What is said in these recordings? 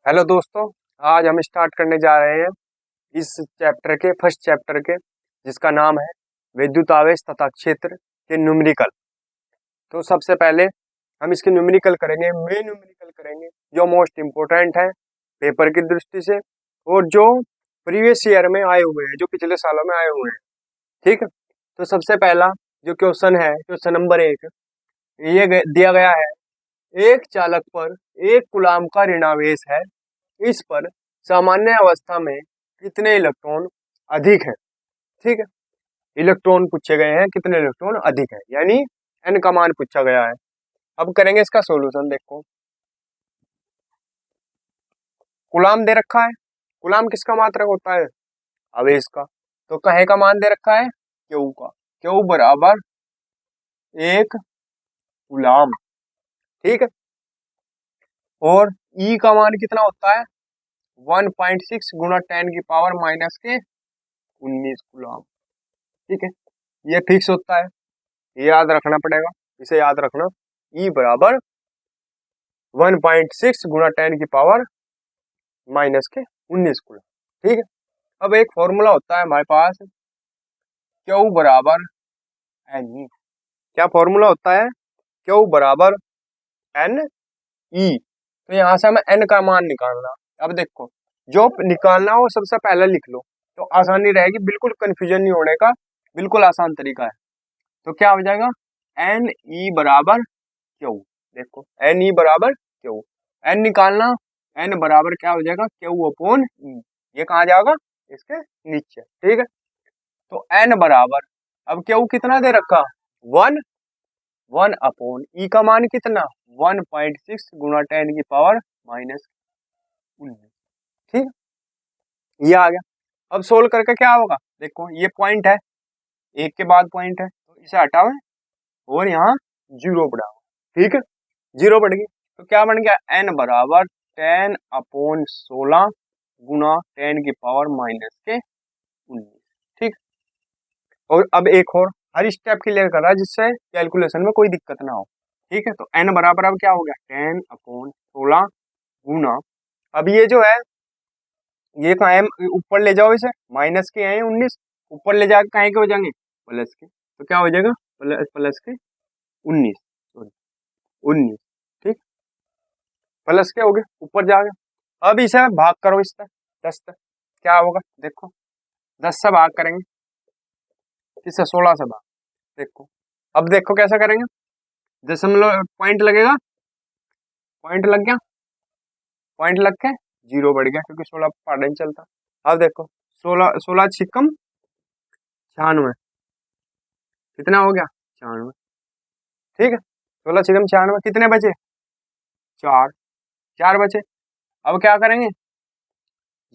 Hello दोस्तों, आज हम स्टार्ट करने जा रहे हैं इस चैप्टर के फर्स्ट चैप्टर के, जिसका नाम है विद्युत आवेश तथा क्षेत्र के न्यूमेरिकल। तो सबसे पहले हम इसके न्यूमेरिकल करेंगे, मेन न्यूमेरिकल करेंगे जो मोस्ट इम्पोर्टेंट है पेपर की दृष्टि से और जो प्रीवियस ईयर में आए हुए हैं, जो पिछले सालों में आए हुए हैं। ठीक है, तो सबसे पहला जो क्वेश्चन है, क्वेश्चन नंबर 1, ये दिया गया है, एक चालक पर 1 कूलाम का ऋणावेश है, इस पर सामान्य अवस्था में कितने इलेक्ट्रॉन अधिक है। ठीक है, इलेक्ट्रॉन पूछे गए हैं, कितने इलेक्ट्रॉन अधिक है, यानी n का मान पूछा गया है। अब करेंगे इसका सॉल्यूशन। देखो, कूलाम दे रखा है, कूलाम किसका मात्रक होता है? आवेश का। तो कहे का मान दे रखा है Q का, Q बराबर 1 कूलाम। ठीक है, और E का मान कितना होता है? 1.6 गुणा 10 की पावर माइनस के 19 कूलाम। ठीक है, ये फिक्स होता है, ये याद रखना पड़ेगा, इसे याद रखना। E बराबर 1.6 गुणा 10 की पावर माइनस के 19 कूलम। ठीक है, अब एक फॉर्मूला होता है हमारे पास, Q बराबर Ne। क्या फॉर्मूला होता है? Q बराबर Ne। तो यहाँ से हमें n का मान निकालना। अब देखो, जो निकालना हो सबसे पहले लिख लो, तो आसानी रहेगी, बिल्कुल कंफ्यूजन नहीं होने का, बिल्कुल आसान तरीका है। तो क्या हो जाएगा? Ne बराबर Q। देखो, Ne बराबर Q, n निकालना, n बराबर क्या हो जाएगा? Q upon E। ये कहाँ जाएगा? इसके नीचे। ठीक है, तो n बराबर, अब Q कितना दे रखा? 1 अपॉन E का मान कितना? 1.6 गुणा 10 की पावर माइनस 19। ठीक है, ये आ गया। अब सोल्व करके क्या होगा? देखो, ये पॉइंट है, एक के बाद पॉइंट है, तो इसे हटाओ और यहाँ 0 बढ़ाओ। ठीक है, 0 बढ़ गई, तो क्या बन गया? n बराबर 10 अपॉन 16 गुना 10 की पावर माइनस के 19। ठीक, और अब एक और, हर स्टेप क्लियर कर रहा है जिससे कैलकुलेशन में कोई दिक्कत ना हो। ठीक है, तो n बराबर अब क्या हो गया? 10 अपॉन 16 गुना, अब ये जो है, ये कहाँ है? ऊपर ले जाओ इसे, माइनस के हैं 19, ऊपर ले जाकर कहाँ के हो जाएंगे? प्लस के। तो क्या हो जाएगा? प्लस के 19, सॉरी 19। ठीक, प्लस के हो गए, ऊपर जा गए। अब इसे भाग करो इससे, 10 से, क्या होगा? देखो, 10 से भाग करेंगे, किससे? 16 से भाग। देखो, अब देखो कैसा करेंगे, दशमलव पॉइंट लगेगा, पॉइंट लग गया, पॉइंट लग के 0 बढ़ गया, क्योंकि 16 पढ़ा नहीं चलता। अब देखो, 16 16 छिकम 96, कितना हो गया? 96। ठीक है, 16 छिकम 96, कितने बचे? 4, 4 बचे। अब क्या करेंगे?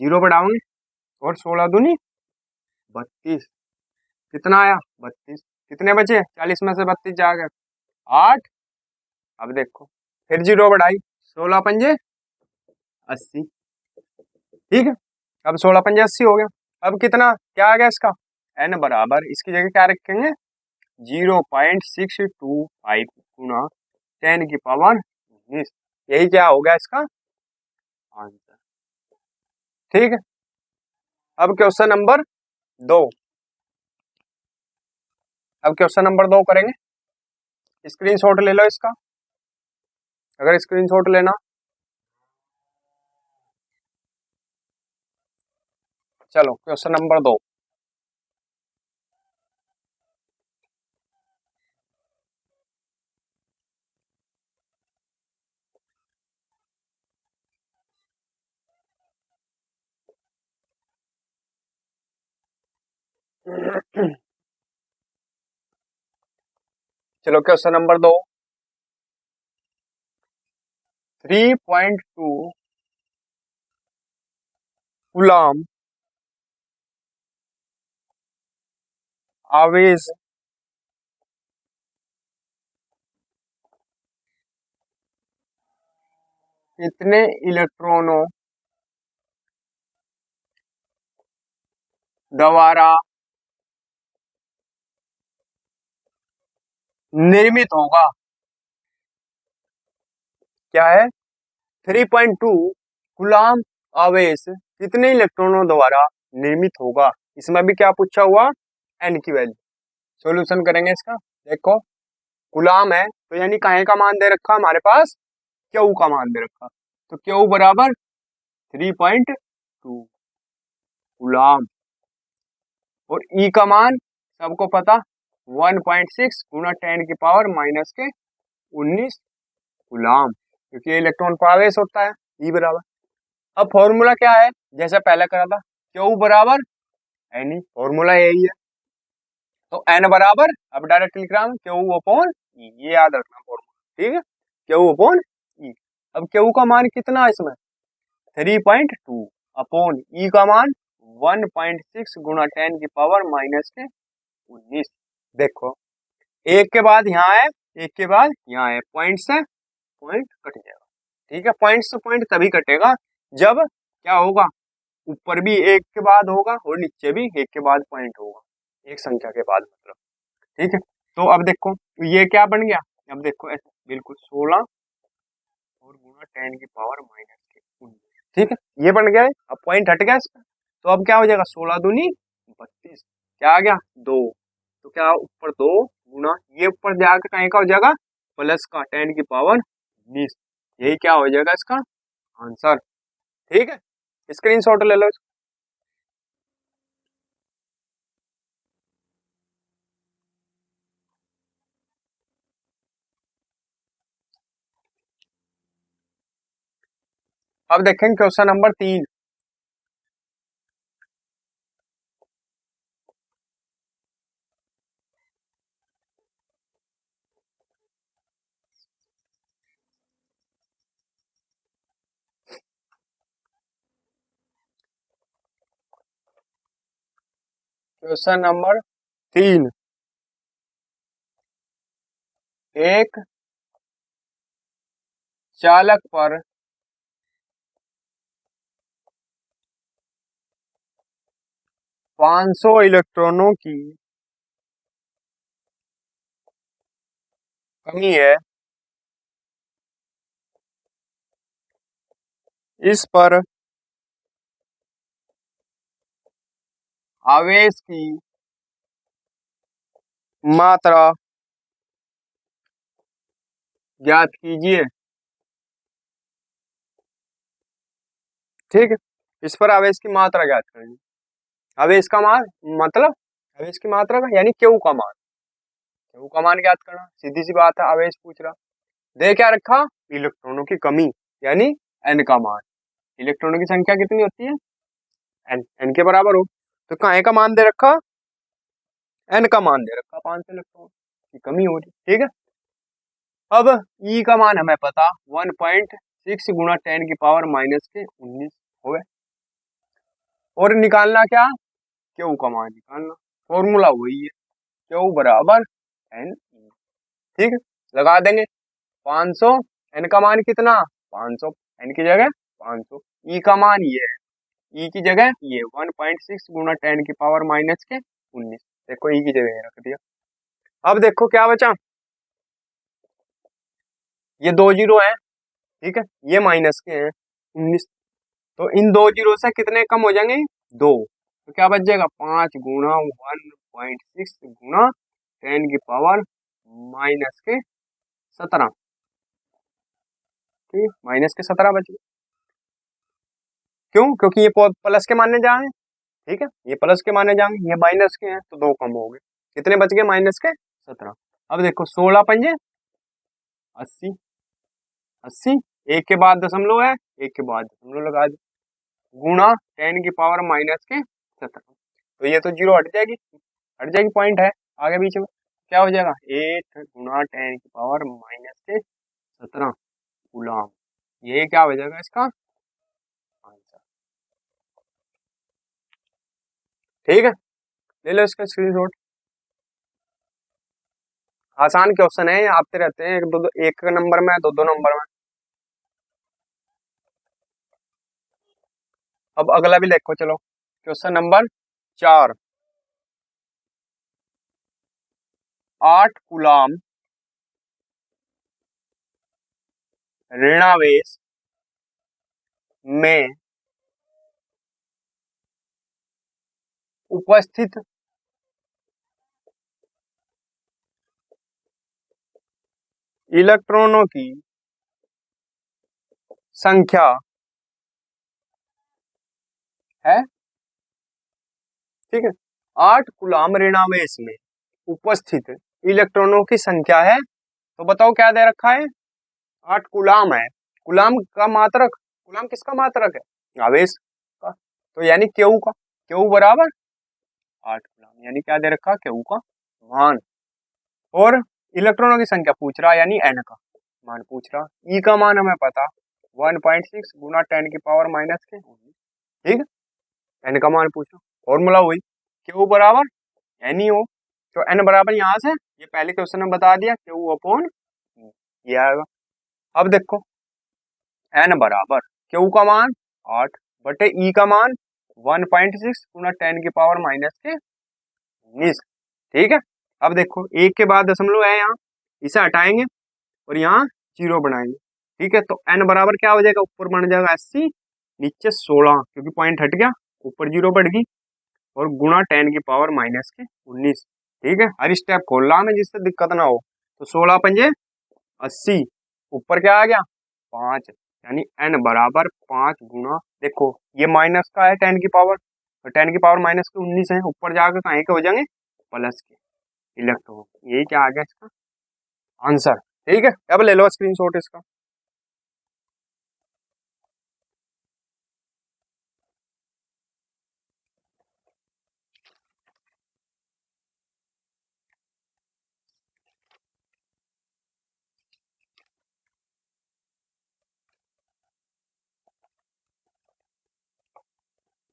0 बढ़ाओगे, और 16 दूनी 32, कितना आया? 32। कितने बचे? 40 में से 32 जा गए 8। अब देखो, फिर 0 बढ़ाई, 16 पंजे 80। ठीक है, अब 16 पंजे 80 हो गया। अब कितना, क्या आ गया इसका? n बराबर, इसकी जगह क्या रखेंगे? 0.625 गुना 10 की पावर 19। यही क्या हो गया इसका आंसर। ठीक है, अब क्वेश्चन नंबर 2, अब क्वेश्चन नंबर 2 करेंगे। स्क्रीनशॉट ले लो इसका, अगर स्क्रीनशॉट लेना। चलो, क्वेश्चन नंबर 2। चलो, क्वेश्चन नंबर 2, 3.2 कूलाम आवेश कितने इलेक्ट्रॉनों द्वारा निर्मित होगा? क्या है? 3.2 कूलाम आवेश कितने इलेक्ट्रॉनों द्वारा निर्मित होगा। इसमें भी क्या पूछा हुआ, एन की वैल्यू। सॉल्यूशन करेंगे इसका। देखो कूलाम है तो यानी काहे का मान दे रखा हमारे पास, क्यू का मान दे रखा, तो क्यू बराबर 3.2 कूलाम। और ई का मान सबको पता 1.6 गुना 10 की पावर माइनस के 19 कूलाम, क्योंकि ये इलेक्ट्रॉन पर आवेश होता है। ई बराबर, अब फॉर्मूला क्या है, जैसे पहले करा था, क्यू बराबर एन, फॉर्मूला यही है। तो एन बराबर, अब डायरेक्ट लिख रहा हूं क्यू अपॉन ई, ये याद रखना फॉर्मूला, ठीक है, क्यू अपॉन ई। अब क्यू का मान कितना है इसमें 3.2 अपॉन ई का मान 1.6 गुना 10 की पावर माइनस के 19। देखो एक के बाद यहाँ है, एक के बाद यहाँ है, पॉइंट से पॉइंट कट जाएगा, ठीक है। पॉइंट से पॉइंट तभी कटेगा जब क्या होगा, ऊपर भी एक के बाद होगा और नीचे भी एक के बाद पॉइंट होगा, एक संख्या के बाद मतलब, ठीक है। तो अब देखो ये क्या बन गया, अब देखो ऐसे बिल्कुल 16 और गुना 10 की पावर माइनस के 19, ठीक है, ये बन गया है। अब पॉइंट हट गया इसका, तो अब क्या हो जाएगा 16 दूनी 32, क्या आ गया 2, तो क्या ऊपर 2 गुना ये ऊपर जाकर कहीं का हो जाएगा प्लस का 10 की पावर 19, यही क्या हो जाएगा इसका आंसर, ठीक है। स्क्रीनशॉट ले लो। अब देखेंगे क्वेश्चन नंबर 3। क्वेश्चन नंबर 3, एक चालक पर 500 इलेक्ट्रॉनों की कमी है, इस पर आवेश की मात्रा ज्ञात कीजिए, ठीक है। इस पर आवेश की मात्रा ज्ञात करनी, आवेश का मान मतलब आवेश की मात्रा का यानी क्यू का मान, क्यू का मान ज्ञात करना, सीधी सी बात है। आवेश पूछ रहा, दे क्या रखा, इलेक्ट्रॉनों की कमी यानी एन का मान, इलेक्ट्रॉनों की संख्या कितनी होती है एन, एन के बराबर हो, तो कहाँ का मान दे रखा, एन का मान दे रखा 500 इलेक्ट्रॉन की कमी हो रही, ठीक है। अब ई का मान हमें पता 1.6 गुना 10 की पावर माइनस के 19 हो गए, और निकालना क्या, क्यू का मान निकालना, फॉर्मूला वही है क्यू बराबर एन ई, ठीक है। लगा देंगे 500, एन का मान कितना 500, एन की जगह 500, ई का मान ये है, ई की जगह ये 1.6 गुना 10 की पावर माइनस के 19, देखो ई की जगह रख दिया। अब देखो क्या बचा, ये 2 जीरो है, ठीक है, ये माइनस के हैं 19, तो इन 2 जीरो से कितने कम हो जाएंगे 2, तो क्या बच जाएगा 5 गुना 1.6 गुना 10 की पावर माइनस के 17, ठीक है, माइनस के 17 बच गए। क्यों, क्योंकि ये प्लस के मानने जा रहे हैं, ठीक है, ये प्लस के माने जाएंगे, ये माइनस के हैं तो 2 कम हो गए, कितने बच गए माइनस के 17। अब देखो 16 पंजे 80, 80 एक के बाद दशमलव है, एक के बाद दशमलव लगा दो, गुणा 10 की पावर माइनस के 17, तो ये तो जीरो हट जाएगी, हट जाएगी, पॉइंट है आगे बीच में, क्या हो जाएगा 8 गुणा 10 की पावर माइनस के 17 कूलम, ये क्या हो जाएगा इसका आंसर, ठीक है। ले लो इसका स्क्रीनशॉट, आसान क्वेश्चन है, आते रहते हैं, एक दो, एक नंबर में, दो दो नंबर में। अब अगला भी देखो, चलो क्वेश्चन नंबर 4, 8 कूलाम ऋणावेश में उपस्थित इलेक्ट्रॉनों की संख्या है, ठीक है। 8 कूलाम ऋणावेश में उपस्थित इलेक्ट्रॉनों की संख्या है, तो बताओ क्या दे रखा है? 8 कूलाम है। कूलाम का मात्रक, कूलाम किसका मात्रक है? आवेश का। तो यानी क्यू का, क्यू बराबर 8 कूलाम, यानी क्या दे रखा? क्यू का मान। और इलेक्ट्रॉनों की संख्या पूछ रहा, यानी एन का मान पूछ रहा। ई का मान हमें पता 1.6 गुना 10 की पावर माइनस के, ठीक है। एन का मान पूछो, फॉर्मूला वही क्यू बराबर एन ही हो। तो एन बराबर यहाँ से, ये पहले क्वेश्चन में बता दिया, क्यू अपॉन ये आएगा। अब देखो एन बराबर क्यू का मान 8 बटे ई का मान 1.6 गुना 10 की पावर माइनस के 19, ठीक है। अब देखो एक के बाद दशमलव है यहाँ, इसे हटाएंगे और यहाँ जीरो बनाएंगे, ठीक है। तो एन बराबर क्या हो जाएगा? ऊपर बन जाएगा 80, नीचे 16, क्योंकि पॉइंट हट गया, ऊपर जीरो बढ़ गई, और गुणा 10 की पावर माइनस के 19, ठीक है। हर स्टेप खोल रहा मैं जिससे दिक्कत ना हो। तो 16 पंजे 80, ऊपर क्या आ गया? 5, यानी एन बराबर 5 गुणा, देखो ये माइनस का है 10 की पावर, तो 10 की पावर माइनस के 19 है, ऊपर जाकर कहीं के हो जाएंगे? प्लस के इलेक्ट्रॉन। यही क्या आ गया इसका आंसर, ठीक है। अब ले लो स्क्रीनशॉट इसका।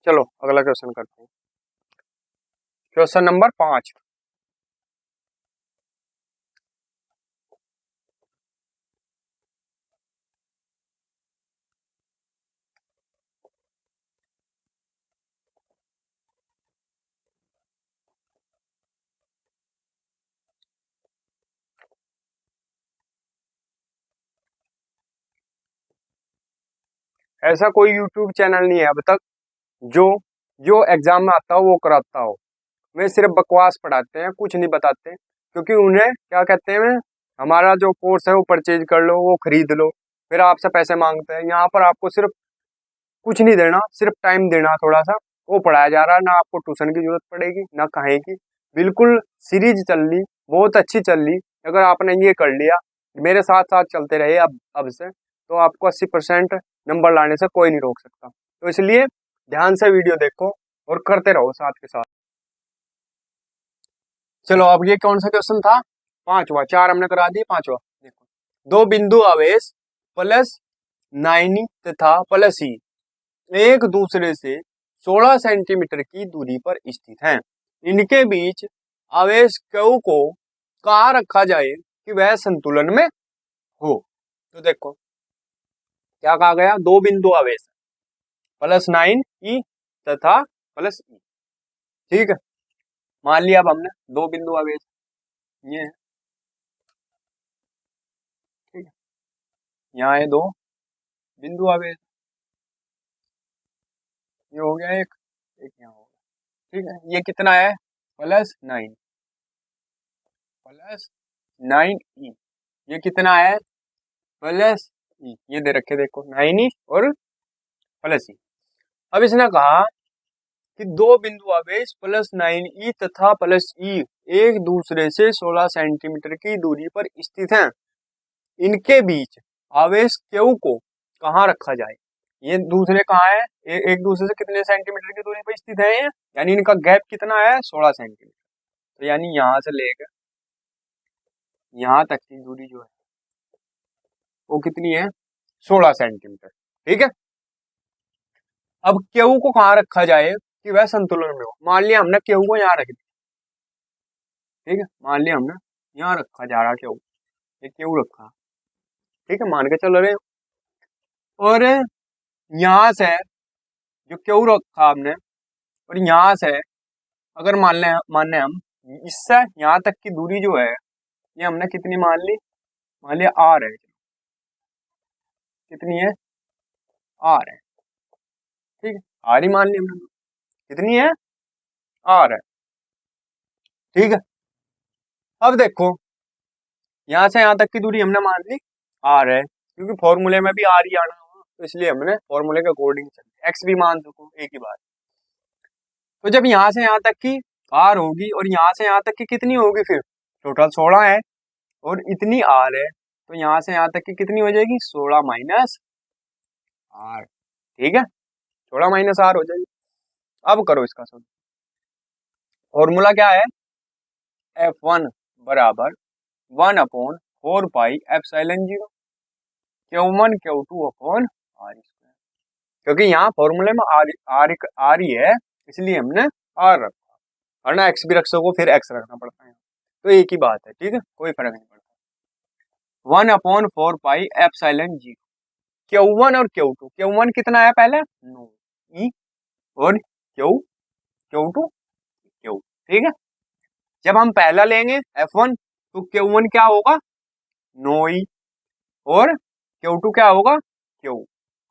चलो अगला क्वेश्चन करते हैं, क्वेश्चन नंबर 5। ऐसा कोई यूट्यूब चैनल नहीं है अब तक जो जो एग्जाम में आता हो वो कराता हो। वे सिर्फ बकवास पढ़ाते हैं, कुछ नहीं बताते, क्योंकि उन्हें क्या कहते हैं, हमारा जो कोर्स है वो परचेज कर लो, वो खरीद लो, फिर आपसे पैसे मांगते हैं। यहाँ पर आपको सिर्फ कुछ नहीं देना, सिर्फ टाइम देना थोड़ा सा, वो पढ़ाया जा रहा है। ना आपको ट्यूशन की जरूरत पड़ेगी ना कहीं की, बिल्कुल सीरीज चल रही, बहुत अच्छी चल रही। अगर आपने ये कर लिया, मेरे साथ साथ चलते रहे अब से, तो आपको 80% नंबर लाने से कोई नहीं रोक सकता। तो इसलिए ध्यान से वीडियो देखो और करते रहो साथ के साथ। चलो अब ये कौन सा क्वेश्चन था? पांचवा, चार हमने करा दिए, पांचवा देखो। दो बिंदु आवेश +9 तथा +E एक दूसरे से 16 सेंटीमीटर की दूरी पर स्थित हैं। इनके बीच आवेश Q को कहाँ रखा जाए कि वह संतुलन में हो? तो देखो क्या कहा गया, दो बिंदु आवेश +9E तथा +E, ठीक है। मान लिया अब हमने दो बिंदु आवेश ये है, ठीक है। यहाँ है दो बिंदु आवेश, ये हो गया एक, एक यहाँ हो गया, ठीक है। ये कितना है? +9, +9E, ये कितना है? +E, ये दे रखे देखो 9E और +E। अब इसने कहा कि दो बिंदु आवेश +9E तथा +E एक दूसरे से 16 सेंटीमीटर की दूरी पर स्थित हैं। इनके बीच आवेश Q को कहाँ रखा जाए? ये दूसरे कहाँ है? एक दूसरे से कितने सेंटीमीटर की दूरी पर स्थित है ये? यानी इनका गैप कितना है? 16 सेंटीमीटर। तो यानी यहाँ से लेकर यहाँ तक की दूरी जो है वो कितनी है? 16 सेंटीमीटर, ठीक है। अब Q को कहाँ रखा जाए कि वह संतुलन में हो? मान लिया हमने Q को यहाँ रख दिया, ठीक है। मान लिया हमने यहाँ रखा जा रहा Q, ये Q रखा, ठीक है, मान के चल रहे हो। और यहाँ से जो Q रखा हमने, और यहाँ से अगर मान लें हम इससे यहाँ तक की दूरी जो है ये हमने कितनी मान लिया R है, कितनी है? R है, आर ही मान ली हमने, कितनी है, आर है, ठीक है। अब देखो यहाँ से यहाँ तक की दूरी हमने मान ली आर है, क्योंकि फॉर्मूले में भी आर ही आना होगा, तो इसलिए हमने फॉर्मूले के अकॉर्डिंग चल, एक्स भी मान सको, एक ही बात। तो जब यहाँ से यहाँ तक की आर होगी और यहाँ से यहाँ तक की कितनी होगी, फिर टोटल 16 है और इतनी आर है, तो यहाँ से यहाँ तक की कितनी हो जाएगी, 16 माइनस आर, ठीक है, 16 माइनस आर हो जाएगी। अब करो इसका सॉल्व। फॉर्मूला क्या है, F1 बराबर 1/4 pi epsilon 0 Q1 Q2 upon r square, क्योंकि यहाँ फॉर्मूले में आर आर आर ही है, इसलिए हमने आर रखा, और ना एक्स भी रख सको, फिर एक्स रखना पड़ता है, तो एक ही बात है, ठीक है, कोई फर्क नहीं पड़ता। 1/4 पाई एप्सिलॉन 0 Q1 और Q2 कितना है पहले, 9 ई, और Q2 Q, ठीक है। जब हम पहला लेंगे F1 तो Q1 क्या होगा, 9 ई, और Q2 क्या होगा, Q,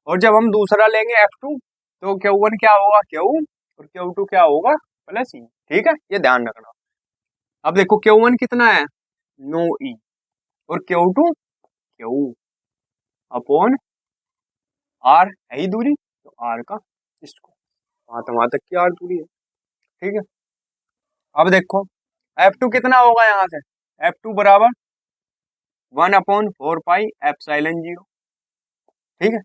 और जब हम दूसरा लेंगे F2 तो Q1 क्या होगा, Q, और Q2 क्या होगा, प्लस ई, ठीक है, ये ध्यान रखना। अब देखो Q1 कितना है, 9 ई, और Q2 Q अपॉन आर है ही दूरी, तो आर का इसको वहां तक की आर दूरी है, ठीक है। अब देखो F2 कितना होगा, यहाँ से F2 बराबर 1/4 पाई एप्सिलॉन 0, ठीक है,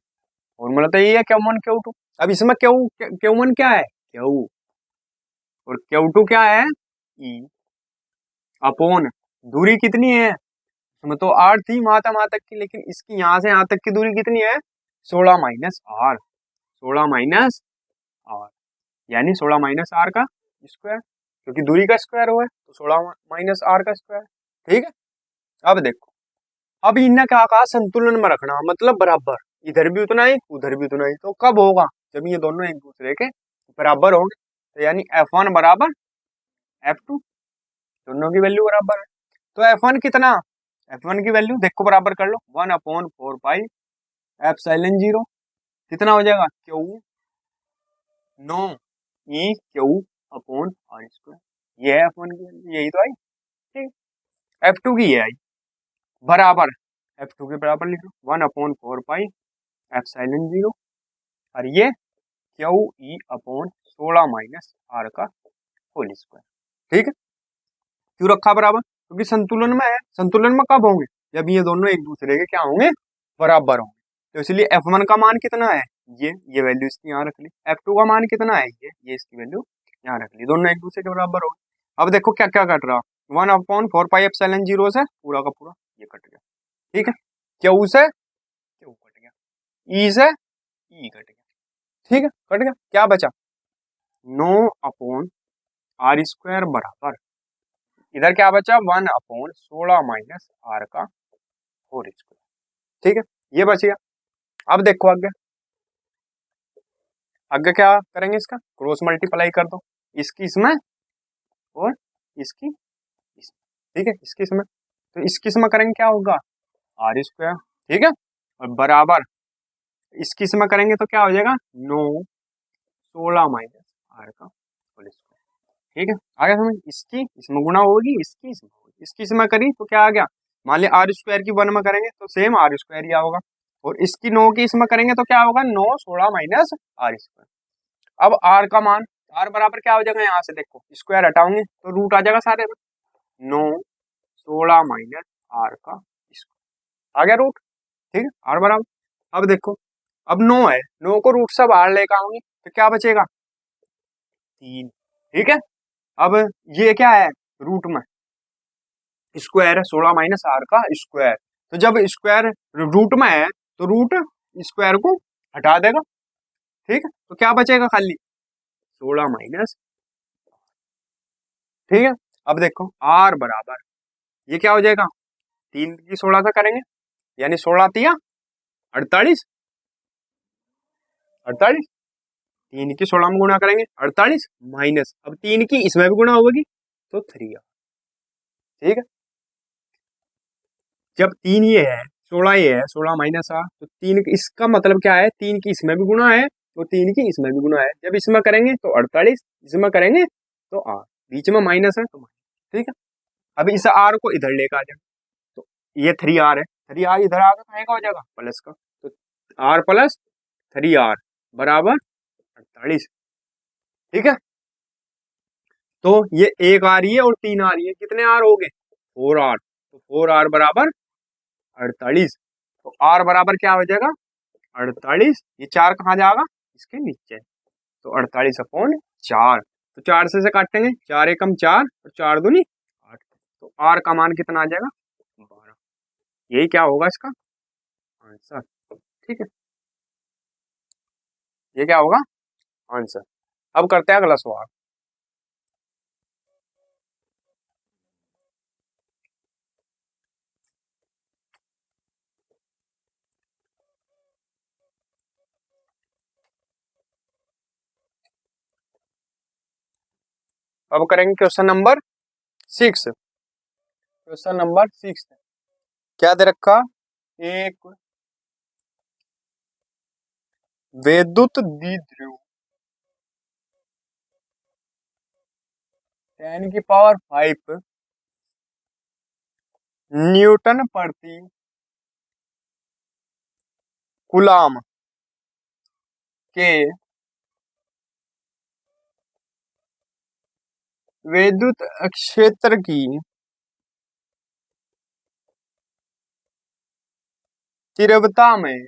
फॉर्मूला तो यही है Q1 Q2। अब इसमें Q1 क्या है, Q, और Q2 क्या है, ई, अपॉन दूरी कितनी है, इसमें तो आर थी वहां तक की, लेकिन इसकी यहाँ से यहाँ तक की दूरी कितनी है, 16 माइनस आर, 16 माइनस आर, यानी 16 माइनस आर का स्क्वायर, क्योंकि दूरी का स्क्वायर हुआ है, तो 16 माइनस आर का स्क्वायर, ठीक है। अब देखो, अब इन्हें क्या कहा, संतुलन में रखना, मतलब बराबर, इधर भी उतना ही उधर भी उतना ही, तो कब होगा, जब ये दोनों एक दूसरे के बराबर होंगे, तो यानी F1 बराबर F2, दोनों की वैल्यू बराबर है, तो F1 कितना, F1 की वैल्यू देखो बराबर कर लो, 1/4 पाई एप्सिलॉन 0 कितना हो जाएगा, Q 9 e Q upon r square, ये है F1 की वैल्यू, यही तो आई, ठीक। F2 की ये आई, बराबर F2 के बराबर लिख लो 1/4 पाई एप्सिलॉन 0, और ये Q e upon 16 minus r का होल स्क्वायर, ठीक है। क्यों रखा बराबर, क्योंकि संतुलन में है, संतुलन में कब होंगे, जब ये दोनों एक दूसरे के क्या होंगे, बराबर होंगे, तो इसलिए F1 का मान कितना है, ये वैल्यू इसकी यहाँ रख ली, F2 का मान कितना है, ये इसकी वैल्यू यहाँ रख ली, दोनों एक दूसरे के बराबर हो गए। अब देखो क्या क्या कट रहा, 1/4 पाई एप्सिलॉन 0 से पूरा का पूरा ये कट गया, ठीक है, Q से Q कट गया, ई से ई कट गया, ठीक है, कट गया, क्या बचा, 9/आर स्क्वायर बराबर, इधर क्या बचा, 1/16 माइनस आर का होल स्क्वायर, ठीक है, ये बच गया। अब देखो आगे, आगे क्या करेंगे, इसका क्रॉस मल्टीप्लाई कर दो, इसकी इसमें और इसकी इसमें, ठीक है, इसकी इसमें, तो इसकी इसमें करेंगे क्या होगा, आर स्क्वायर, ठीक है, और बराबर इसकी इसमें करेंगे तो क्या हो जाएगा, 9/16 माइनस आर का होल स्क्वायर, ठीक है, आगे समझ, इसकी इसमें गुणा होगी, इसकी इसमें होगी, इसकी इसमें करी तो क्या आ गया, मान लिया आर स्क्वायर की 1 में करेंगे तो सेम आर स्क्वायर ही होगा, और इसकी 9 की इसमें करेंगे तो क्या होगा, 9/16 माइनस आर स्क्वायर। अब आर का मान, आर बराबर क्या हो जाएगा, यहाँ से देखो स्क्वायर हटाओगे तो रूट आ जाएगा सारे में, 9/16 माइनस आर का स्क्वायर, आ गया रूट, ठीक है, आर बराबर। अब देखो, अब 9 है, 9 को रूट से बाहर लेकर आऊंगी तो क्या बचेगा, 3, ठीक है। अब ये क्या है, रूट में स्क्वायर है, 16 माइनस आर का स्क्वायर, तो जब स्क्वायर रूट में है तो रूट स्क्वायर को हटा देगा, ठीक है, तो क्या बचेगा, खाली 16 माइनस, ठीक है। अब देखो आर बराबर, ये क्या हो जाएगा, 3 की 16 से करेंगे, यानी 16 तिया 48, 48, 3 की 16 में गुणा करेंगे 48 माइनस, अब 3 की इसमें भी गुणा होगी तो 3, ठीक है। जब 3 ये है, 16 ये है, 16 माइनस आर, तो 3 इसका मतलब क्या है, 3 की इसमें भी गुणा है तो 3 की इसमें भी गुना है, जब इसमें करेंगे तो 48, इसमें करेंगे तो आर, बीच में माइनस है तो माइनस, ठीक है। अब इस आर को इधर लेकर आ जाए, तो ये 3r है, 3r इधर आकर कहाँ का हो जाएगा प्लस का, तो r प्लस 3r बराबर 48, ठीक है। तो ये एक आ रही है और 3 आ रही है, कितने आर हो गए 4r, तो 4r बराबर 48, तो r बराबर क्या हो जाएगा 48, ये 4 कहाँ जाएगा इसके नीचे, तो 48/4, तो 4 से काटेंगे, 4 एकम 4 और 4 दूनी 8, तो r का मान कितना आ जाएगा 12, यही क्या होगा इसका आंसर, ठीक है, ये क्या होगा आंसर। अब करते हैं अगला सवाल। अब करेंगे क्वेश्चन नंबर 6, क्वेश्चन नंबर 6 क्या दे रखा, एक विद्युत द्विध्रुव 10⁵ न्यूटन प्रति कूलाम के विद्युत क्षेत्र की तीव्रता में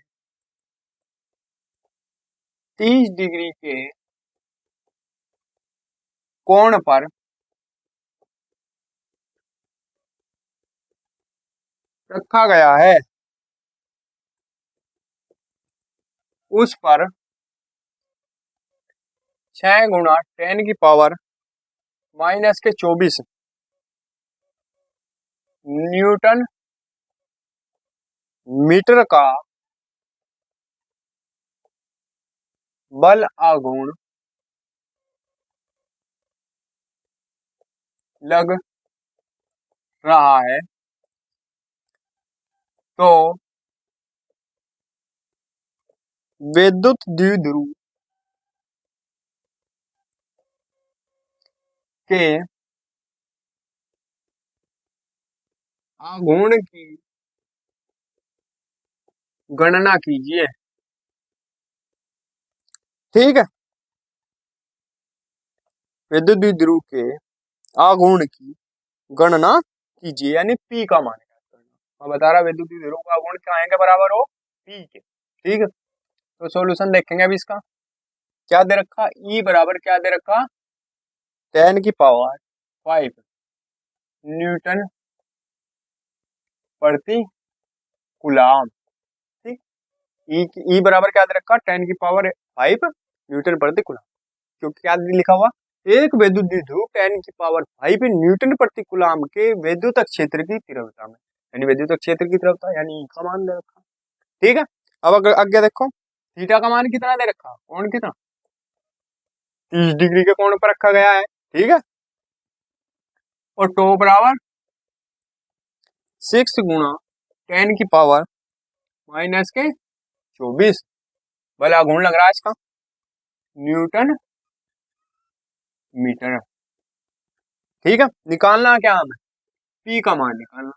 30 डिग्री के कोण पर रखा गया है, उस पर 6 गुणा 10⁻⁻24 न्यूटन मीटर का बल आघूर्ण लग रहा है, तो विद्युत द्विध्रुव के आघूर्ण की गणना कीजिए, ठीक है। विद्युत द्विध्रुव के आघूर्ण की गणना कीजिए, यानी पी का मान करना। मैं बता रहा विद्युत द्विध्रुव का आघूर्ण क्या के बराबर हो पी के, ठीक है। तो सॉल्यूशन देखेंगे अभी इसका, क्या दे रखा ई बराबर क्या दे रखा 10⁵ न्यूटन प्रति कूलाम, ठीक। ई बराबर क्या दे रखा 10⁵ न्यूटन प्रति कूलाम, क्योंकि क्या लिखा हुआ एक विद्युत द्विध्रुव 10⁵ न्यूटन प्रति कूलाम के विद्युत क्षेत्र की तीव्रता में, यानी विद्युत क्षेत्र की तीव्रता यानी का मान दे रखा, ठीक है। अब अगर आगे देखो थीटा का मान कितना दे रखा, कोण कितना 30 डिग्री के कोण पर रखा गया है, ठीक है। और टो बराबर 6 गुणा 10⁻⁻24 बल आघूर्ण लग रहा है इसका न्यूटन मीटर, ठीक है। निकालना क्या हमें पी का मान निकालना,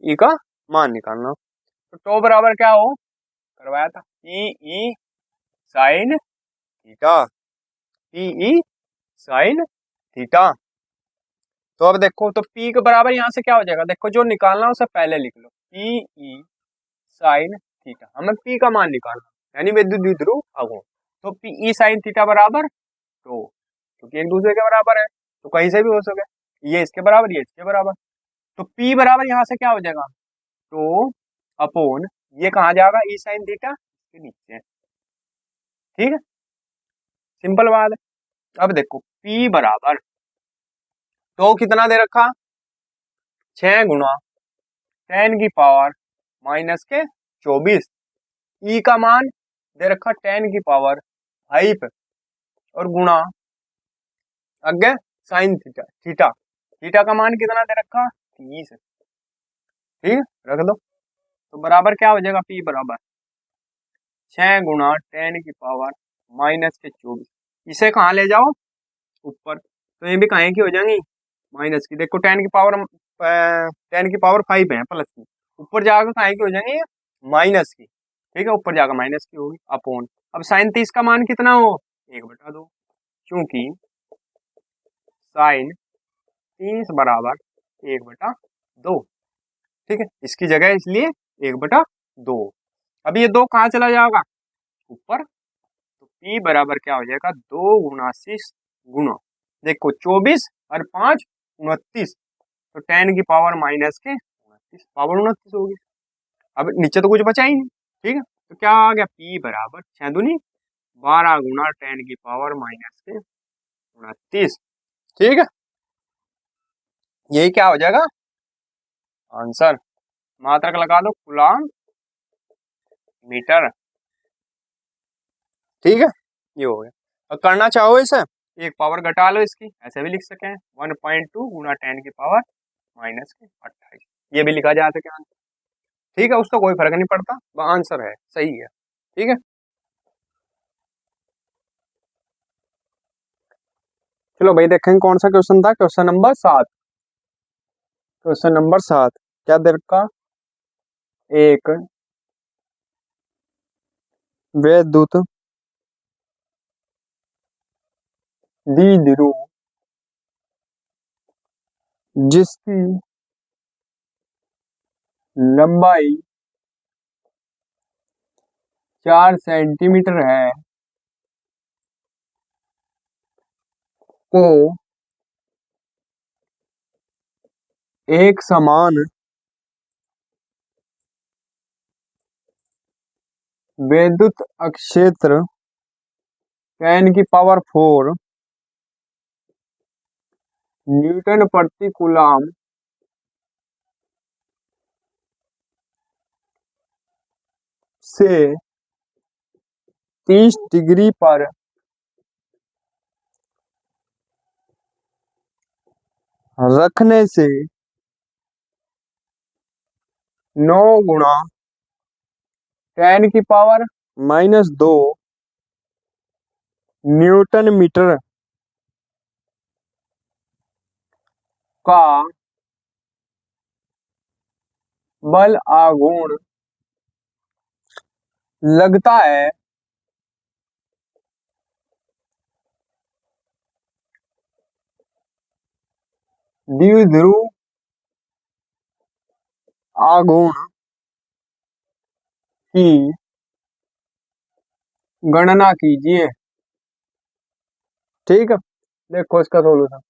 ई का मान निकालना, तो टो बराबर क्या हो करवाया था ई साइन थीटा, ई साइन थीटा। तो अब देखो तो पी के बराबर यहाँ से क्या हो जाएगा, देखो जो निकालना उसे पहले लिख लो ई साइन थीटा, हमें पी का मान निकालना यानी विद्युत द्विध्रुव आघूर्ण, तो पी ई साइन थीटा बराबर तो, क्योंकि एक दूसरे के बराबर है तो कहीं से भी हो सके, ये इसके बराबर ये इसके बराबर, तो पी बराबर यहाँ से क्या हो जाएगा तो अपोन ये कहाँ जाएगा ई साइन थीटा के नीचे, ठीक है, सिंपल बात है। अब देखो पी बराबर तो कितना दे रखा 6 गुणा 10⁻⁻24, ई का मान दे रखा 10⁵ और गुणा आगे साइन थीटा, थीटा थीटा का मान कितना दे रखा 30, ठीक है रख दो, तो बराबर क्या हो जाएगा पी बराबर 6 गुणा 10 की पावर माइनस के 24। इसे कहाँ ले जाओ ऊपर, तो ये भी कहाँ की हो जाएंगी माइनस की। देखो 10 की पावर 5 है प्लस की, ऊपर जाकर कहाँ की हो जाएंगी माइनस की। ठीक है, ऊपर जाकर माइनस की होगी अपॉन। अब साइन 30 का मान कितना हो 1/2, क्योंकि साइन 30 बराबर 1/2। ठीक है, इसकी जगह इसलिए 1/2। अब ये 2 कहाँ चला जाएगा ऊपर, तो P बराबर क्या हो जाएगा 2 × 6 गुणा, देखो 24 और 5 29, तो 10 की पावर माइनस के 29, पावर 29 होगी। अब नीचे तो कुछ बचा ही नहीं। ठीक है, तो क्या आ गया P बराबर 6 दूनी 12 गुणा 10 की पावर माइनस के 29। ठीक है, यही क्या हो जाएगा आंसर। मात्रक लगा दो कूलम मीटर। ठीक है, ये हो गया। और करना चाहो इसे एक पावर घटा लो इसकी, ऐसे भी लिख सके 1.2 गुणा 10 की पावर माइनस के 28, ये भी लिखा जा सके आंसर। ठीक है, उसका कोई फर्क नहीं पड़ता, वह आंसर है, सही है। ठीक है, चलो भाई देखेंगे कौन सा क्वेश्चन था। Question number 7। क्वेश्चन नंबर 7 क्या दे रखा, एक विद्युत द्विध्रुव जिसकी लंबाई 4 सेंटीमीटर है को एक समान विद्युत क्षेत्र 10 की पावर 4 न्यूटन प्रति कूलम से 30 डिग्री पर रखने से 9 गुणा 10 की पावर -2 न्यूटन मीटर का बल आघूर्ण लगता है। द्विध्रुव आघूर्ण की गणना कीजिए। ठीक है, देखो इसका सोल्यूशन।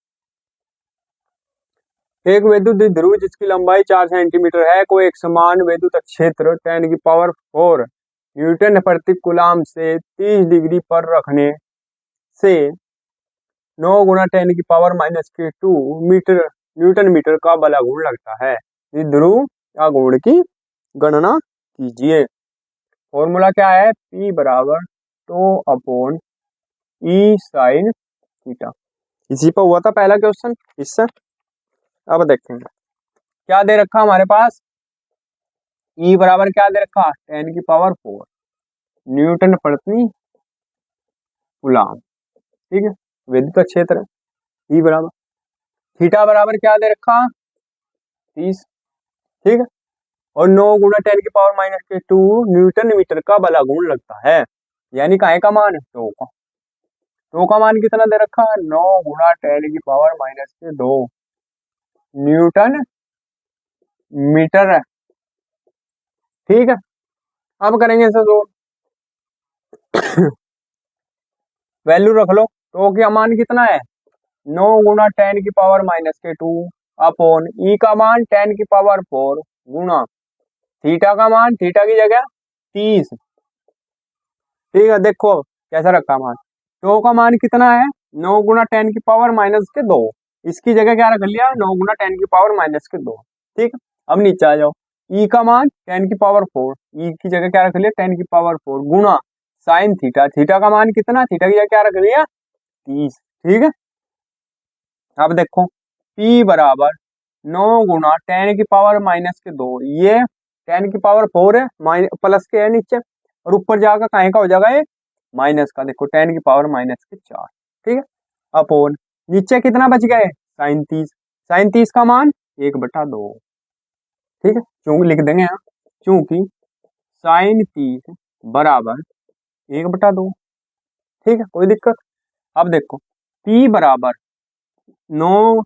एक विद्युत द्विध्रुव जिसकी लंबाई 4 सेंटीमीटर है को एक समान विद्युत क्षेत्र 10 की पावर 4 न्यूटन प्रति कूलम से 30 डिग्री पर रखने से 9 गुणा 10 की पावर -2 मीटर न्यूटन मीटर का बल आघूर्ण लगता है। द्विध्रुव आघूर्ण की गणना कीजिए। फॉर्मूला क्या है, P बराबर two upon e sine theta. इसी पर हुआ था पहला क्वेश्चन इससे। अब देखेंगे क्या दे रखा हमारे पास, ई बराबर क्या दे रखा 10 की पावर 4 न्यूटन प्रति कूलम। ठीक है, विद्युत क्षेत्र ई बराबर, थीटा बराबर क्या दे रखा 30। ठीक है, और 9 गुणा 10 की पावर -2 न्यूटन मीटर का बल आघूर्ण लगता है। यानी काहे का मान टो का मान कितना दे रखा है 9 गुणा 10 की पावर -2 न्यूटन मीटर है। ठीक है, अब करेंगे इसे तो वैल्यू रख लो। टो का मान कितना है 9 गुणा 10 की पावर -2 अपॉन ई का मान 10 की पावर 4 गुणा थीटा का मान, थीटा की जगह 30। ठीक है, देखो कैसा रखा मान, टो का मान कितना है 9 गुणा 10 की पावर -2, इसकी जगह क्या रख लिया 9 गुणा 10 की पावर -2। ठीक है, अब नीचे आ जाओ, ई का मान 10 की पावर 4, ई की जगह क्या रख लिया 10 की पावर 4 गुणा साइन थीटा, थीटा का मान कितना, थीटा की जगह क्या रख लिया 30। ठीक है, अब देखो P बराबर 9 गुणा 10 की पावर -2, ये 10 की पावर 4 है प्लस के है नीचे, और ऊपर जाकर कहीं का हो जाएगा ये माइनस का, देखो 10 की पावर माइनस के 4, ठीक है। अपॉन नीचे कितना बच गए, साइन 30, साइन 30 का मान 1/2, ठीक है, क्योंकि लिख देंगे यहाँ, क्योंकि साइन 30 बराबर 1/2, ठीक है, कोई दिक्कत। अब देखो p बराबर 9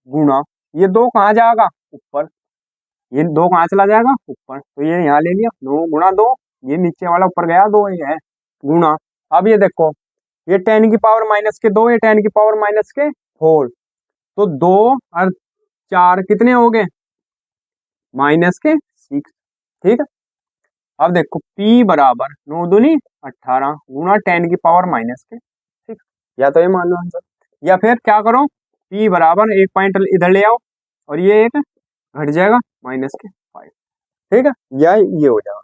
गुणा, ये 2 कहाँ जाएगा ऊपर, ये 2 कहाँ चला जाएगा ऊपर, तो ये यहाँ ले लिया 9 गुणा 2, ये नीचे वाला ऊपर गया 2, ये है गुणा। अब ये देखो ये 10 की पावर माइनस के 2, ये 10 की पावर माइनस के 4, तो 2 और 4 कितने हो गए, माइनस के 6, ठीक है। अब देखो p बराबर 9 दूनी 18 गुणा 10 की पावर माइनस के 6, या तो ये मान लो आंसर, या फिर क्या करो p बराबर एक पॉइंट इधर ले आओ और ये एक घट जाएगा माइनस के 5, ठीक है, या ये हो जाएगा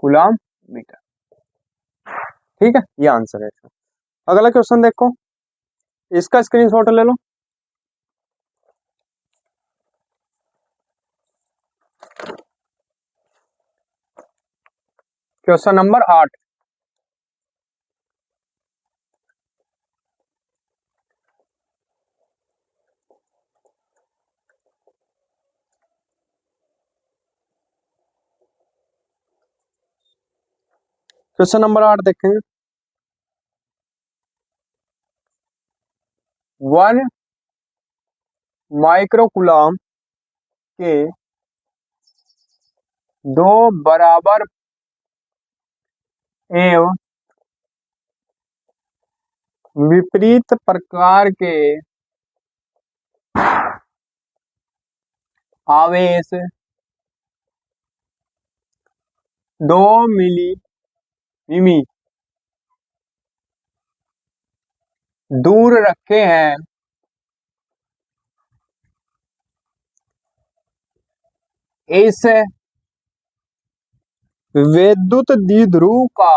कूलम मीटर, ठीक है, ये आंसर है इसका। अगला क्वेश्चन देखो, इसका स्क्रीनशॉट ले लो। क्वेश्चन नंबर 8, क्वेश्चन नंबर 8 देखेंगे। 1 माइक्रोकूलम के 2 बराबर एवं विपरीत प्रकार के आवेश 2 मिमी दूर रखे हैं, इस विद्युत द्विध्रुव का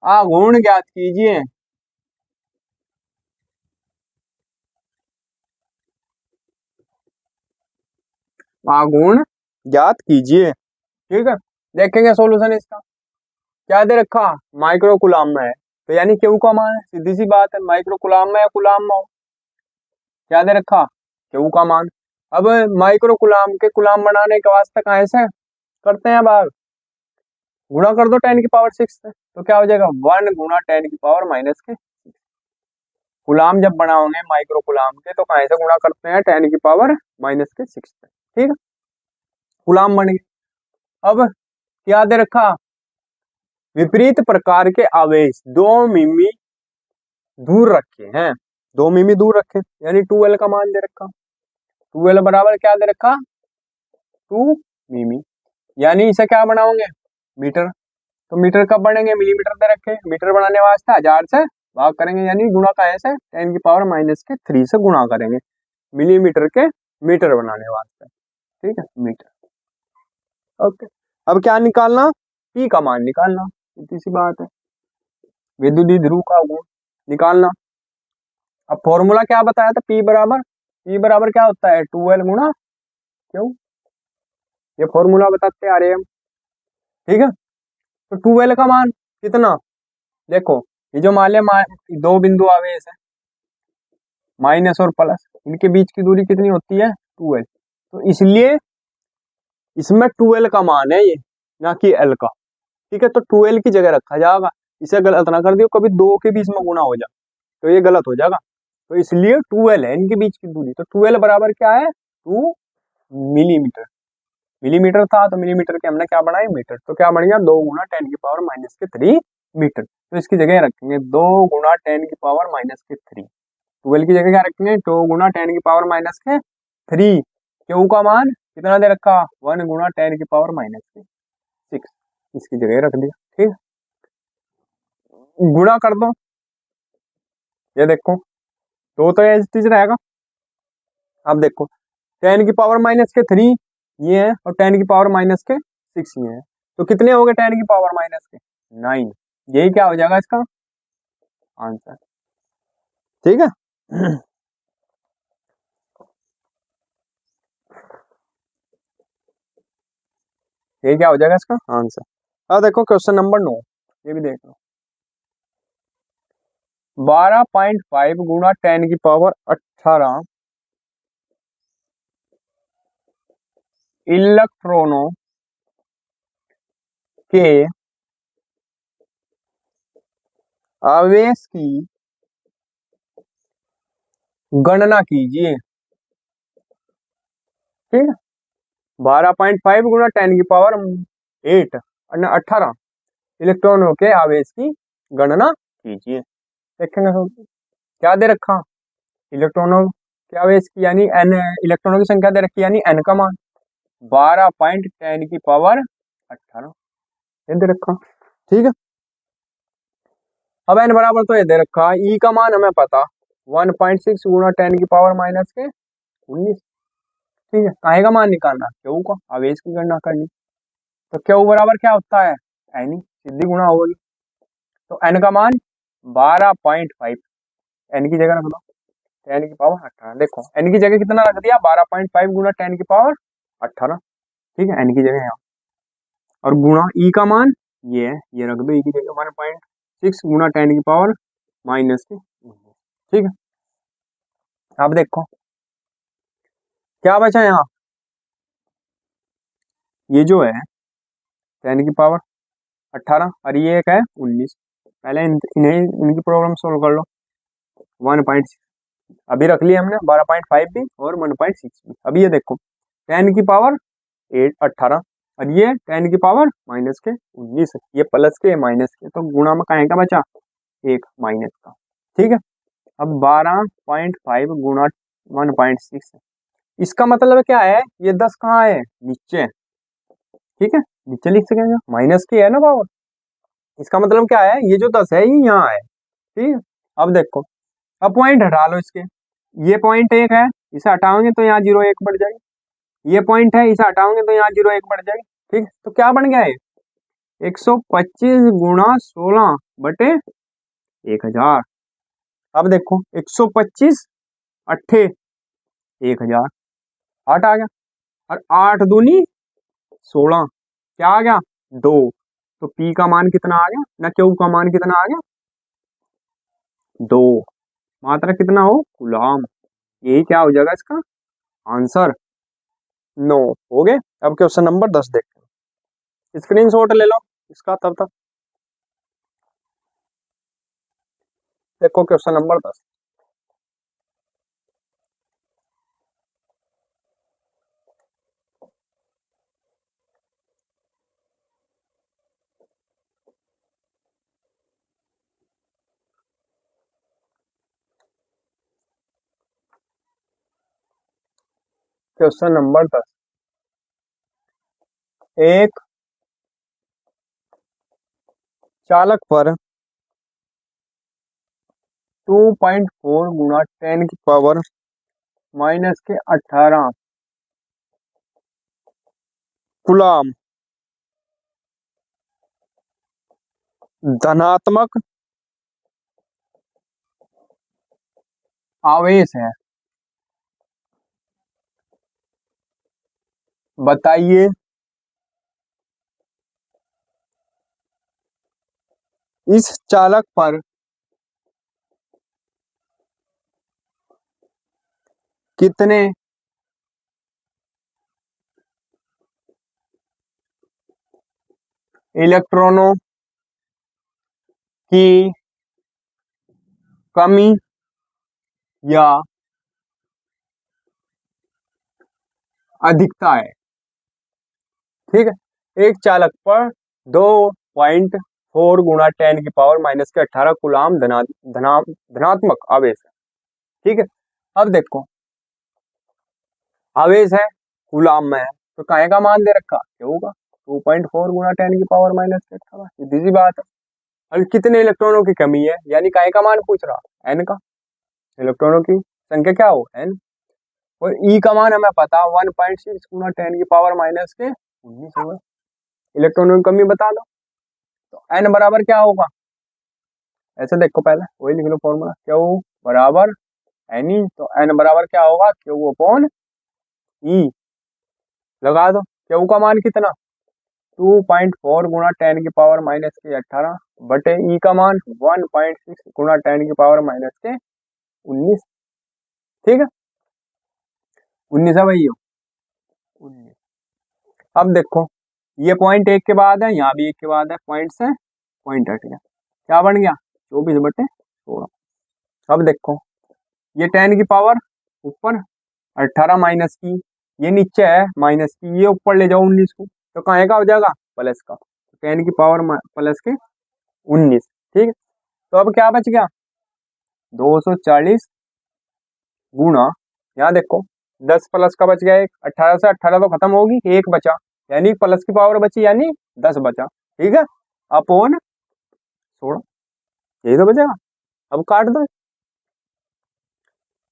आघूर्ण ज्ञात कीजिए। आघूर्ण ज्ञात कीजिए, ठीक है। देखेंगे सॉल्यूशन इसका, क्या दे रखा, माइक्रोकूलम में है, तो यानी क्यू का मान है, सीधी सी बात है, माइक्रोकूलम में या कूलम में हो, क्या दे रखा, क्यू का मान। अब माइक्रोकूलम के कूलम बनाने के वास्ते कैसे करते हैं, बार गुणा कर दो 10 की पावर 6 से, तो क्या हो जाएगा 1 गुणा 10 की पावर माइनस के 6। गुलाम जब बनाओगे माइक्रो गुलाम के तो कैसे गुणा करते हैं 10 की पावर माइनस के 6 से, ठीक है, गुलाम बन गए। अब क्या दे रखा, विपरीत प्रकार के आवेश 2 मिमी दूर रखे हैं, 2 मिमी दूर रखे, यानी 2L का मान दे रखा, 2L बराबर क्या दे रखा 2 मिमी, यानी इसे क्या बनाओगे मीटर, तो मीटर कब बनेंगे, मिलीमीटर दे रखे, मीटर बनाने वास्ते 1000 से भाग करेंगे, यानी गुणा का ऐसे 10 की पावर माइनस के 3 से गुणा करेंगे मिलीमीटर के मीटर बनाने वास्ते, ठीक है, मीटर। ओके, अब क्या निकालना, पी का मान निकालना, सीधी सी बात है, विद्युत ध्रुव का गुण निकालना। अब फॉर्मूला क्या बताया था, पी बराबर क्या होता है 2L गुणा क्यू, ये फॉर्मूला बताते आ रहे हैं हम, ठीक है। तो 2L का मान कितना, देखो ये जो मान लिया 2 बिंदु आवेश है माइनस और प्लस, इनके बीच की दूरी कितनी होती है 2L, तो इसलिए इसमें 2L का मान है ये, ना कि L का, ठीक है, तो 2L की जगह रखा जाएगा, इसे गलत ना कर दियो कभी 2 के बीच में गुना हो जाए तो ये गलत हो जाएगा, तो इसलिए 2L है इनके बीच की दूरी, तो 2L बराबर क्या है 2 मिलीमीटर, मिलीमीटर था तो मिलीमीटर के हमने क्या बनाया मीटर, तो क्या बन गया 2 गुणा 10 की पावर माइनस के 3 मीटर, तो इसकी जगह रखेंगे 2 गुणा 10 की पावर माइनस के 3, 12 की जगह क्या रखेंगे 2 गुणा 10 की पावर माइनस के 3, क्यू का मान कितना दे रखा 1 गुणा 10 की पावर माइनस के 6, इसकी जगह रख दिया, ठीक, गुणा कर दो, ये देखो तो ये चीज रहेगा। अब देखो 10 की पावर माइनस के 3 ये है और 10 की पावर माइनस के 6 ये है, तो कितने हो गए 10 की पावर माइनस के 9, यही क्या हो जाएगा इसका आंसर, ठीक है। ये क्या हो जाएगा इसका आंसर। अब देखो क्वेश्चन नंबर 9, ये भी देख लो। 12.5 गुणा 10 की पावर 18 इलेक्ट्रॉनों के आवेश की गणना कीजिए। ठीक है, 12.5 गुणा 10 की पावर 8 18 इलेक्ट्रॉनों के आवेश की गणना कीजिए। देखेंगे तो क्या दे रखा, इलेक्ट्रॉनों के आवेश की यानी एन, इलेक्ट्रॉनों की संख्या दे रखी यानी एन का मान 12.10 की पावर 18 ये दे रखा। ठीक है, अब एन बराबर तो ये दे रखा, ई का मान हमें पता 1.6 गुणा 10 की पावर माइनस के 19। ठीक है, काहे का मान निकालना, क्यू का, आवेश की गणना करनी। तो क्यू बराबर क्या होता है, एन ही, सीधी गुणा होगी। तो एन का मान 12.5, एन की जगह रख दो 10 की पावर 18। देखो एन की जगह कितना रख दिया, 12.5 गुणा 10 की पावर 18। ठीक है, एन की जगह यहाँ, और गुणा ई का मान ये है, ये रख दो ई की जगह 1.6 गुणा 10 की पावर माइनस के 19। ठीक है, अब देखो क्या बचा यहाँ, ये जो है 10 की पावर 18 और ये एक है 19। पहले इन्हें इनकी प्रॉब्लम सोल्व कर लो। 1.6 अभी रख लिया हमने, 12.5 भी और 1.6 भी। अभी ये देखो 10 की पावर 18 और ये 10 की पावर माइनस के 19, ये प्लस के माइनस के, तो गुणा में कहाँ का बचा, एक माइनस का। ठीक है, अब 12.5 गुणा 1.6, इसका मतलब क्या है, ये 10 कहाँ है, नीचे। ठीक है, नीचे लिख सकेंगे, माइनस की है ना पावर, इसका मतलब क्या है, ये जो 10 है ये यहाँ है। ठीक है, अब देखो, अब पॉइंट हटा लो इसके, ये पॉइंट एक है, इसे हटाओगे तो यहाँ 0 1 बढ़ जाएगी। ये पॉइंट है, इसे हटाओगे तो यहाँ 0 1 बढ़ जाएगी। ठीक है, तो क्या बन गया है, 125 गुणा 16 बटे 1000। अब देखो 125 अट्ठे 1000, 8 आ गया, और 8 दूनी 16, क्या आ गया 2। तो पी का मान कितना आ गया, ना क्यू का मान कितना आ गया, 2। मात्रा कितना हो, कूलम। यही क्या हो जाएगा इसका आंसर, 9 हो गए। अब क्वेश्चन नंबर 10 देखते हैं, स्क्रीनशॉट ले लो इसका तब तक। देखो क्वेश्चन नंबर 10, क्वेश्चन नंबर 10, एक चालक पर 2.4 गुणा 10 की पावर माइनस के 18 कूलम धनात्मक आवेश है, बताइए इस चालक पर कितने इलेक्ट्रॉनों की कमी या अधिकता है। ठीक है, एक चालक पर 2.4 गुणा 10 की पावर माइनस के 18 कूलम धनात्मक आवेश है। ठीक है, अब देखो आवेश है कूलम में है, तो काय का मान दे रखा, क्या होगा 2.4 गुणा 10 की पावर माइनस के 18, सीधी सी बात है। अब कितने इलेक्ट्रॉनों की कमी है, यानी काय का मान पूछ रहा, एन का, इलेक्ट्रॉनों की संख्या क्या हो एन, और ई का मान हमें पता 1.6 गुणा 10 की पावर माइनस के 19 होगा। इलेक्ट्रॉनों की कमी बता दो, तो एन बराबर क्या होगा, ऐसे देखो पहले वही लिख लो फॉर्मूला, क्या बराबर एन, तो एन बराबर क्या होगा, क्यू अपॉन ई। लगा दो, क्यू का मान कितना 2.4 गुणा 10⁻⁻18 बटे ई का मान 1.6 गुणा 10⁻⁻19। ठीक है, 19 है भाई, 19। अब देखो ये पॉइंट एक के बाद है, यहाँ भी एक के बाद है, पॉइंट से पॉइंट हट गया, क्या बन गया 24/16। अब देखो ये 10 की पावर ऊपर 18 माइनस की, ये नीचे है माइनस की, ये ऊपर ले जाओ 19 को, तो कहाँ का हो जाएगा प्लस का, 10 की पावर प्लस के 19। ठीक है, तो अब क्या बच गया 240 गुणा, यहाँ देखो 10 प्लस का बच गया एक, 18 से 18 तो खत्म होगी, एक बचा, यानी प्लस की पावर बची, यानी 10 बचा। ठीक है, अपॉन 16, यही तो बचेगा। अब काट दो,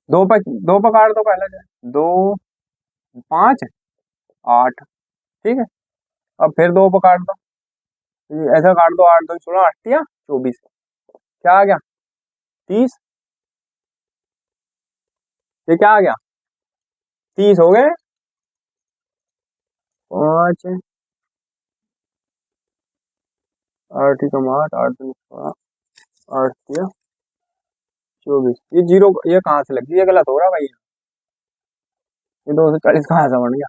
दो पर काट दो पहले, 2 5 8। ठीक है, अब फिर 2 पर काट दो, ऐसा काट दो, 8 2 16 8 या 24, क्या आ गया 30, ये क्या आ गया 30 हो गए, 5 8 कम 8 8 2 16 8 या 24, ये जीरो, ये कहाँ से लग गई, ये गलत हो रहा भाई, ये 240 कहाँ से बन गया,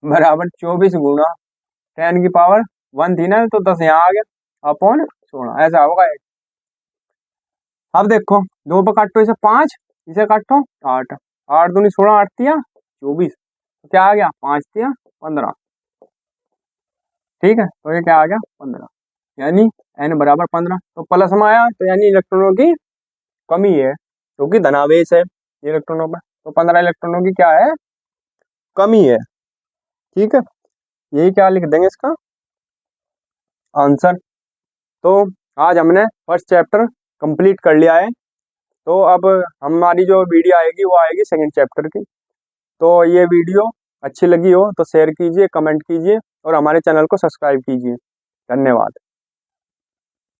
बराबर 24 गुणा 10 की पावर 1 थी ना, तो 10 यहाँ आ गया अपॉन 16, ऐसा होगा। अब देखो 2 पर काटो इसे 5, इसे काटो 8 8 दूनी 16 8 या 24, तो क्या आ गया 5 या 15। ठीक है, तो ये क्या आ गया 15, यानी n बराबर 15, तो प्लस में आया, तो यानी इलेक्ट्रॉनों की कमी है, क्योंकि धनावेश है इलेक्ट्रॉनों में, तो 15 इलेक्ट्रॉनों की क्या है, कमी है। ठीक है, यही क्या लिख देंगे इसका आंसर। तो आज हमने फर्स्ट चैप्टर कंप्लीट कर लिया है, तो अब हमारी जो वीडियो आएगी वो आएगी सेकंड चैप्टर की। तो ये वीडियो अच्छी लगी हो तो शेयर कीजिए, कमेंट कीजिए और हमारे चैनल को सब्सक्राइब कीजिए। धन्यवाद।